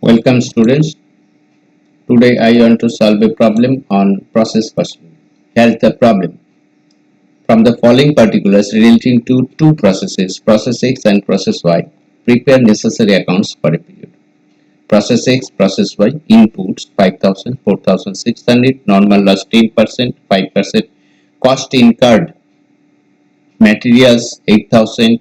Welcome students. Today I want to solve a problem on process costing. Here's the problem. From the following particulars relating to two processes, process X and process Y, prepare necessary accounts for a period. Process X, process Y, inputs 5,000, 4,600, normal loss 10%, 5%, cost incurred, materials 8,000,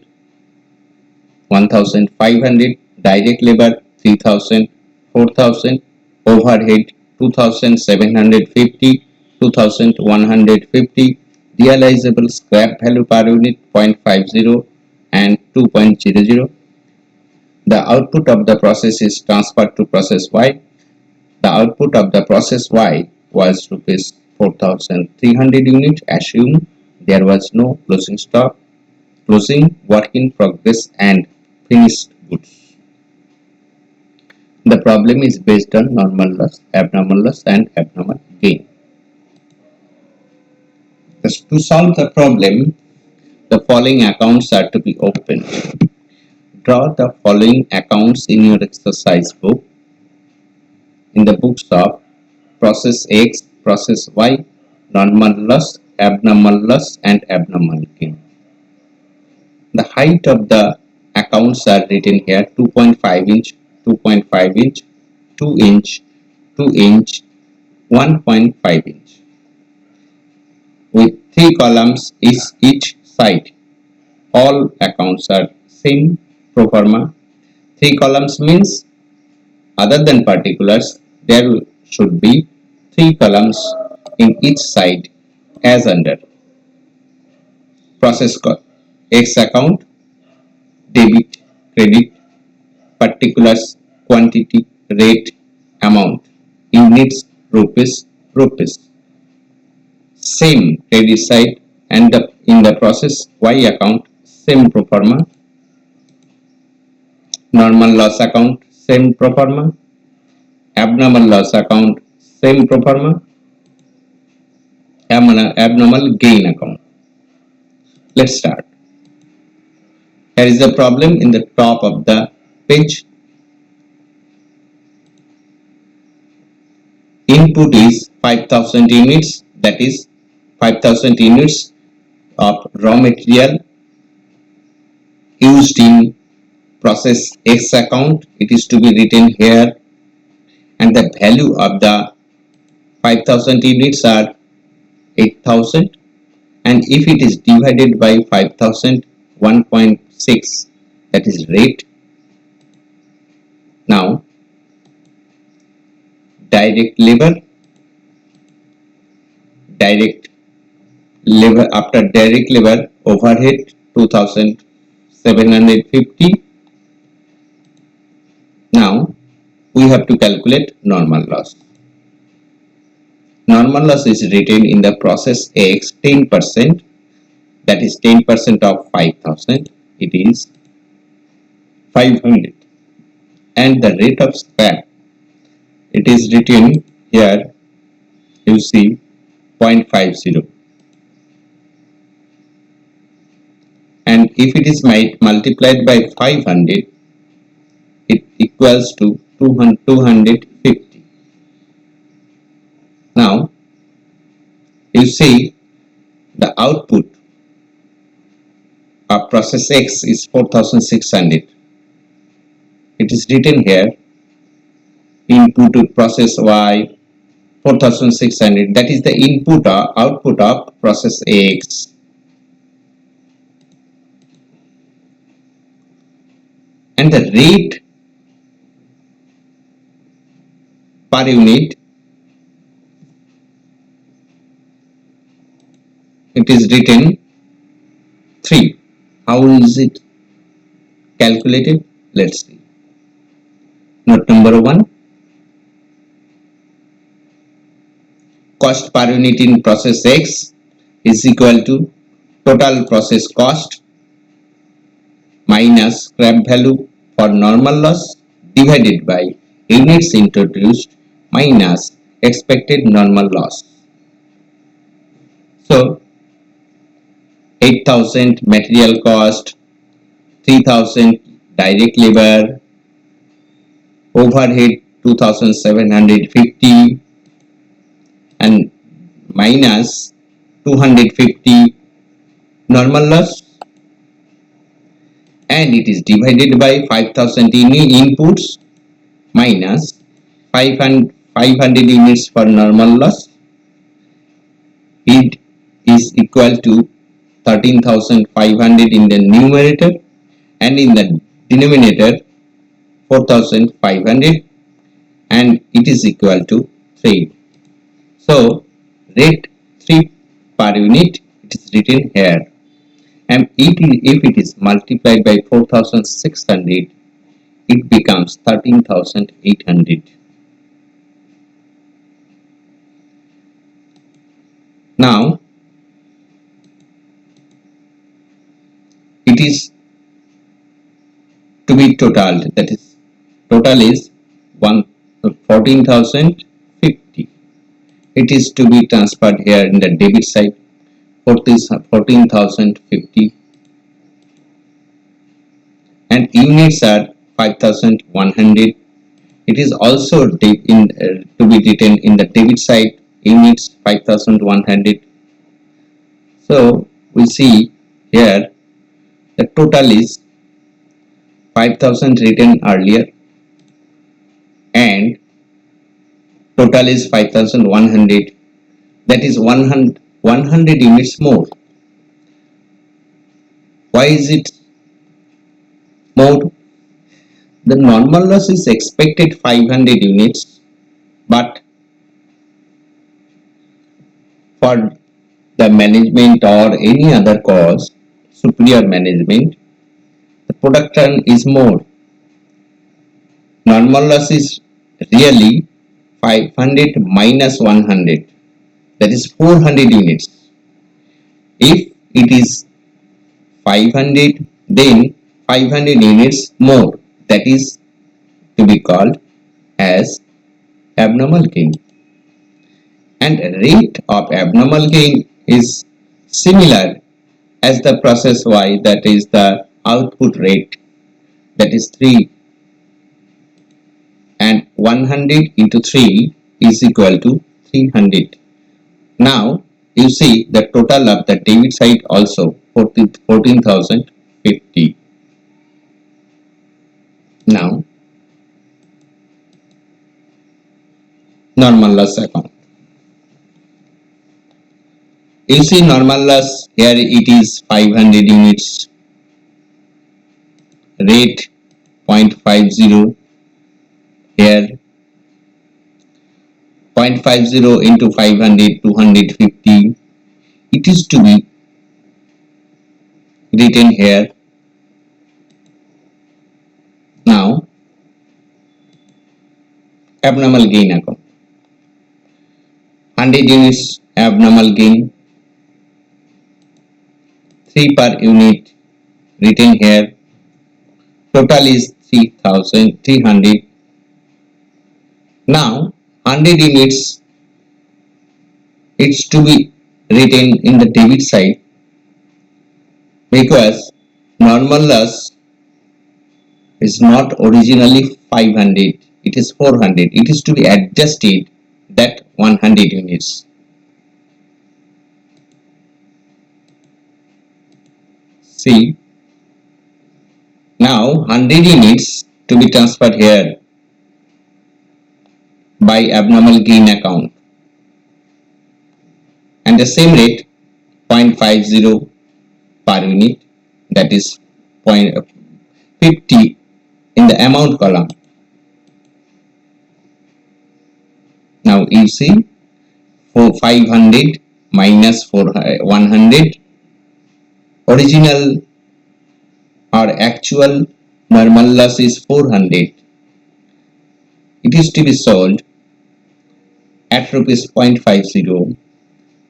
1,500, direct labor 3,000, 4,000, overhead 2,750, 2,150, realizable scrap value per unit 0.50 and 2.00. The output of the process is transferred to process Y. The output of the process Y was rupees 4,300 units. Assume there was no closing stock, closing, work in progress and finished goods. The problem is based on normal loss, and abnormal gain. To solve the problem, the following accounts are to be opened. Draw the following accounts in your exercise book. In the books of process X, process Y, normal loss, and abnormal gain. The height of the accounts are written here: 2.5 inch, 2.5 inch, 2 inch, 2 inch, 1.5 inch. With 3 columns is each side. All accounts are same pro forma. 3 columns means other than particulars there should be 3 columns in each side as under. Process X account, debit, credit, particulars, quantity, rate, amount, units, rupees. Same credit side, and in the process Y account, same pro forma. Normal loss account, same pro forma. Abnormal loss account, same pro forma. Abnormal gain account. Let's start. Here is the problem in the top of the page. Input is 5,000 units, that is 5,000 units of raw material used in process X account. It is to be written here, and the value of the 5,000 units are 8,000, and if it is divided by 5,000, 1.6, that is rate. Now direct labor after direct labor, overhead 2,750. Now we have to calculate normal loss. Normal loss is written in the process X 10%, that is 10% of 5,000, it is 500, and the rate of scrap, it is written here, you see 0.50, and if it is multiplied by 500, it equals to 250. Now you see the output of process X is 4,600. It is written here, input to process Y 4,600, that is the output of process X. And the rate per unit, it is written 3. How is it calculated? Let's see. Note number 1. Cost per unit in process X is equal to total process cost minus scrap value for normal loss divided by units introduced minus expected normal loss. So 8,000 material cost, 3,000 direct labor, overhead 2750 and minus 250 normal loss, and it is divided by 5000 inputs minus 500 units for normal loss. It is equal to 13,500 in the numerator and in the denominator 4,500, and it is equal to 3. So rate 3 per unit, it is written here, and if it is multiplied by 4,600, it becomes 13,800. Now it is to be totaled, that is total is 14,050. It is to be transferred here in the debit side, 14,050, and units are 5,100. It is also to be written in the debit side, units 5,100. So we see here the total is 5,000 written earlier, and total is 5,100, that is 100 units more. Why is it more? The normal loss is expected 500 units, but for the management or any other cause, superior management, the production is more. Normal loss is really 500 minus 100, that is 400 units. If it is 500, then 500 units more, that is to be called as abnormal gain, and rate of abnormal gain is similar as the process Y, that is the output rate, that is 3, and 100 into 3 is equal to 300. Now you see the total of the debit side also 14,050. Now normal loss account. You see normal loss here, it is 500 units, rate 0.50, here 0.50 into 500, 250. It is to be written here. Now abnormal gain account, 100 units abnormal gain, 3 per unit written here, total is 3,300. Now 100 units, it's to be written in the debit side, because normal loss is not originally 500, it is 400. It is to be adjusted that 100 units. See, now 100 units to be transferred here by abnormal gain account, and the same rate 0.50 per unit, that is 0.50 in the amount column. Now you see, for 500 minus 100, original or actual normal loss is 400. It is to be sold at rupees 0.50,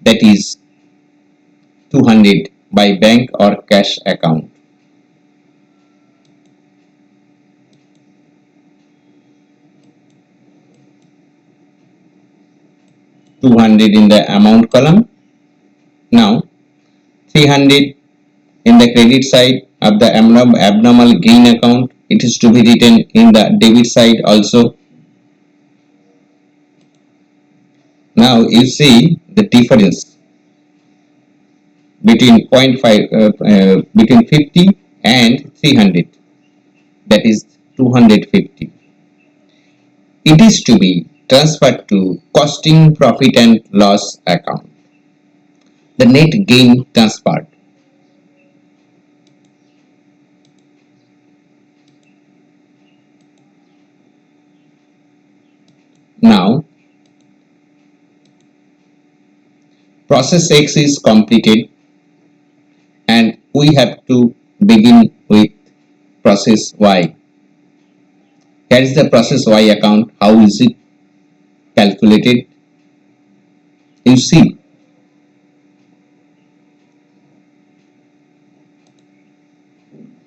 that is 200 by bank or cash account. $200 in the amount column. Now 300 in the credit side of the abnormal gain account, it is to be written in the debit side also. Now you see the difference between 0.5 between 50 and 300, that is 250. It is to be transferred to costing profit and loss account. The net gain transferred. Now process X is completed and we have to begin with process Y. Here is the process Y account. How is it calculated? You see,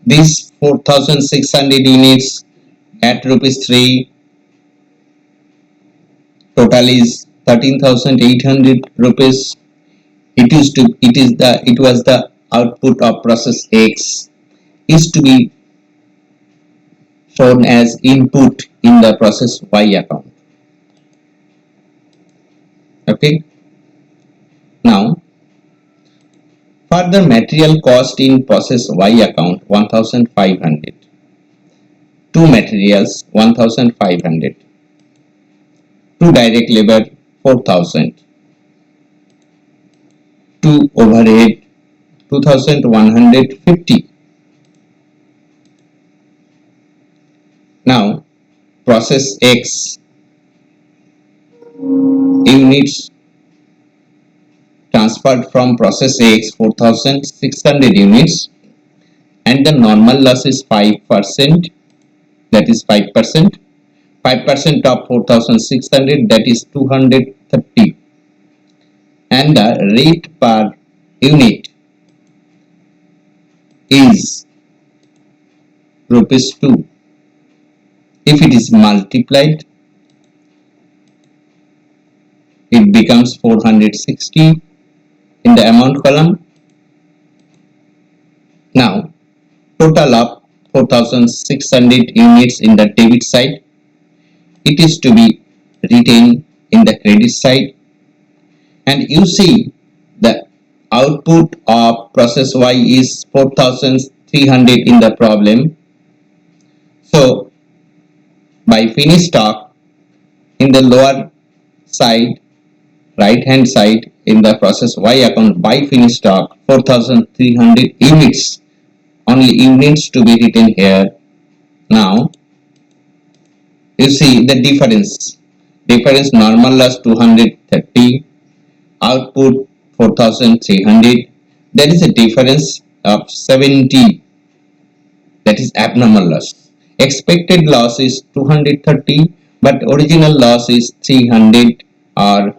these 4,600 units at rupees 3, total is 13,800 rupees. It was the output of process X, is to be shown as input in the process Y account. Okay. Now further material cost in process Y account 1,500. Two materials 1,500. Two direct labor 4,000. Two overhead 2,150. Now process X units transferred from process X 4,600 units, and the normal loss is 5%, that is 5%. 5% of 4,600, that is 230, and the rate per unit is rupees 2. If it is multiplied, it becomes 460 in the amount column. Now total of 4,600 units in the debit side, it is to be written in the credit side, and you see the output of process Y is 4,300 in the problem. So by finished stock, in the lower side, right hand side, in the process Y account, by finished stock 4,300 units, only units to be written here. Now you see the difference normal loss 230, output 4,300. There is a difference of 70, that is abnormal loss. Expected loss is 230, but original loss is 300, or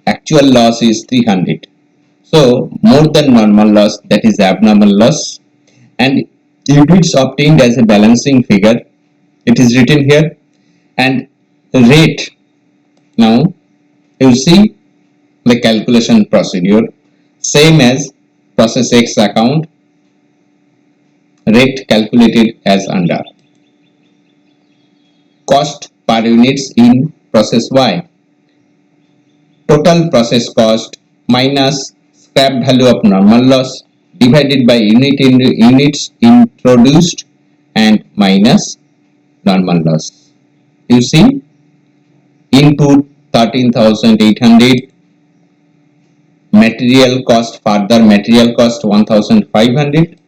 actual loss is 300. So more than normal loss, that is abnormal loss. And units obtained as a balancing figure, it is written here. And rate, now you see the calculation procedure same as process X account, rate calculated as under. Cost per units in process Y, total process cost minus scrap value of normal loss divided by units introduced and minus normal loss. You see, input 13,800, material cost, further material cost 1,500,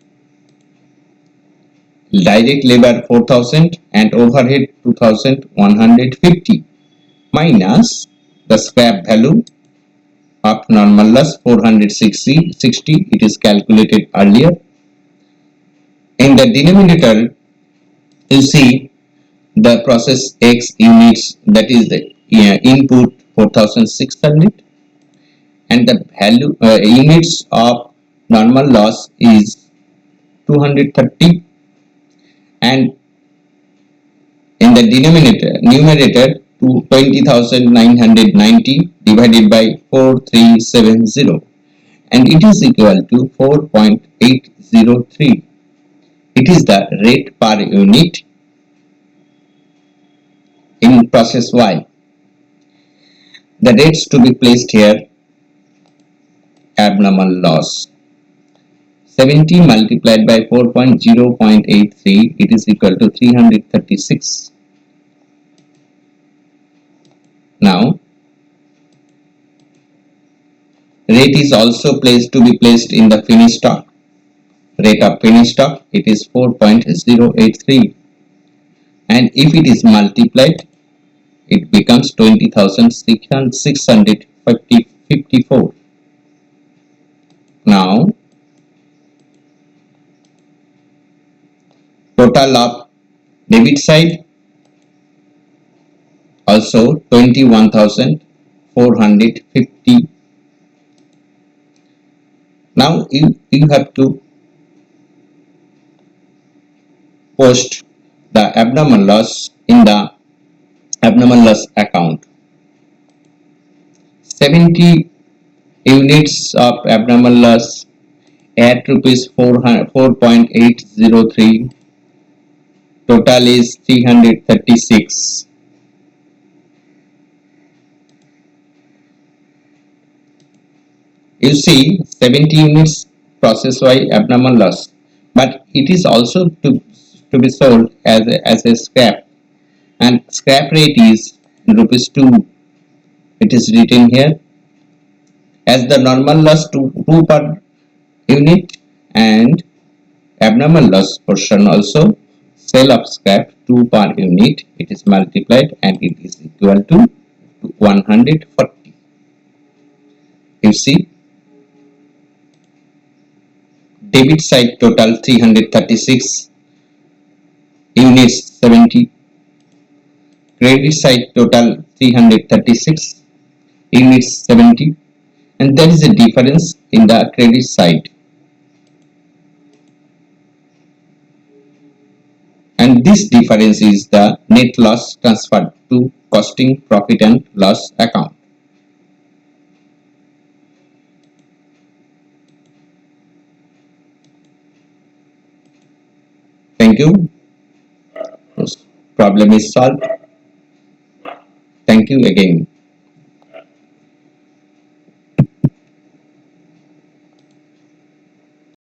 direct labor 4,000 and overhead 2,150, minus the scrap value of normal loss 460, it is calculated earlier. In the denominator, you see the process X units, that is the input 4,600, and the value units of normal loss is 230, and in the numerator 20,990 divided by 4370, and it is equal to 4.803. It is the rate per unit in process Y. The rates to be placed here, abnormal loss. 70 multiplied by 4.0.83, it is equal to 336. Now, rate is also placed to be placed in the finished stock. Rate of finished stock, it is 4.083, and if it is multiplied, it becomes 20,654. Now, total of debit side also 21,450. Now you have to post the abnormal loss in the abnormal loss account. 70 units of abnormal loss at rupees 4.803, total is 336. You see 70 units process Y abnormal loss, but it is also to be sold as a scrap, and scrap rate is rupees 2. It is written here as the normal loss to 2 per unit, and abnormal loss portion also sale of scrap 2 per unit, it is multiplied and it is equal to 140. You see, debit side total 336, units 70, credit side total 336, units 70, and there is a difference in the credit side, and this difference is the net loss transferred to costing profit and loss account. Thank you. Problem is solved. Thank you again.